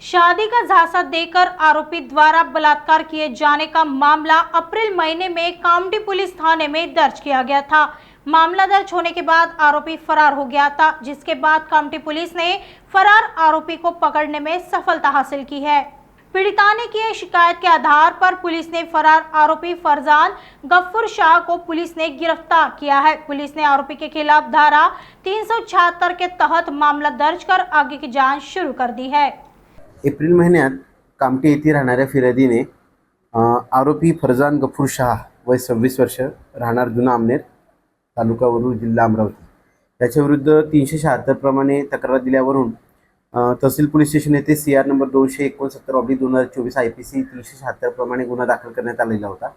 शादी का झांसा देकर आरोपी द्वारा बलात्कार किए जाने का मामला अप्रैल महीने में कामठी पुलिस थाने में दर्ज किया गया था। मामला दर्ज होने के बाद आरोपी फरार हो गया था, जिसके बाद कामठी पुलिस ने फरार आरोपी को पकड़ने में सफलता हासिल की है। पीड़िता ने की शिकायत के आधार पर पुलिस ने फरार आरोपी फरजान गफूर शाह को पुलिस ने गिरफ्तार किया है। पुलिस ने आरोपी के खिलाफ धारा 376 के तहत मामला दर्ज कर आगे की जांच शुरू कर दी है। एप्रिल महिन्यात कामठी येथे राहणाऱ्या फिर्यादीने आरोपी फरजान गफूर शाह वय 26 वर्ष राहणार जुना आमनेर तालुका वरुड जिल्हा अमरावती त्याच्याविरुद्ध 376 प्रमाणे तक्रार दिल्यावरून तहसील पोलीस स्टेशन येथे CR नंबर 269/2024 IPC 376 प्रमाणे गुन्हा दाखल करण्यात आलेला होता।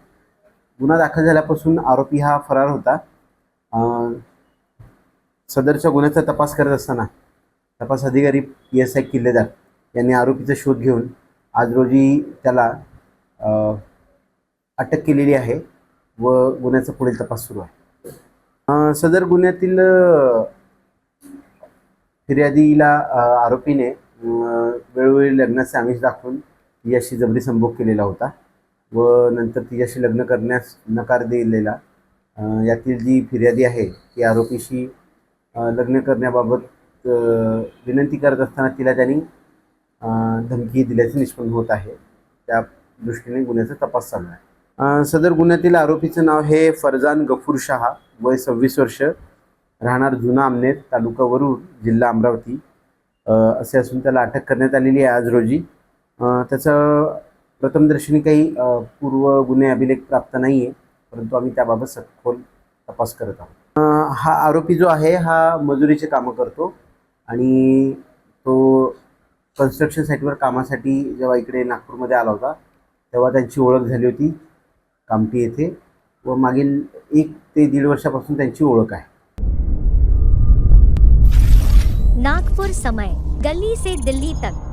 गुन्हा दाखल झाल्यापासून आरोपी हा फरार होता। सदरच्या गुन्ह्याचा तपास करत असताना तपास अधिकारी PSI किल्लेदार यांनी आरोपीचा शोध घेऊन आज रोजी त्याला अटक केलेली आहे व गुन्ह्याचा पुढील तपास सुरू आहे। सदर गुन्ह्यातील फिर्यादीला आरोपीने वेळोवेळी लग्नाचे आमिष दाखवून तिच्याशी जबरी संभोग केलेला होता व नंतर तिच्याशी लग्न करण्यास नकार दिलेला। यातील जी फिर्यादी आहे ती आरोपीशी लग्न करण्याबाबत विनंती करत असताना तिला त्यांनी धमकी दिल्याचे निष्पन्न होत आहे। त्या दृष्टीने गुन्ह्याचा तपास चालू आहे। सदर गुन्ह्यातील आरोपीचं नाव हे फरजान गफूर शाह वय 26 वर्ष राहणार जुना आमनेर तालुका वरुड जिल्हा अमरावती असे असून त्याला अटक करण्यात आलेली आहे आज रोजी। त्याचं प्रथमदर्शनी काही पूर्व गुन्हे अभिलेख प्राप्त नाही आहे, परंतु आम्ही त्याबाबत सखोल तपास करत आहोत। हा आरोपी जो आहे हा मजुरीचे कामं करतो आणि तो कन्स्ट्रक्शन साईटवर कामासाठी जेव्हा इकडे नागपूरमध्ये आला होता तेव्हा त्यांची ओळख झाली होती कामठी येथे व मागील 1 ते 1.5 वर्षापासून त्यांची ओळख आहे। नागपुर समय गली से दिल्ली तक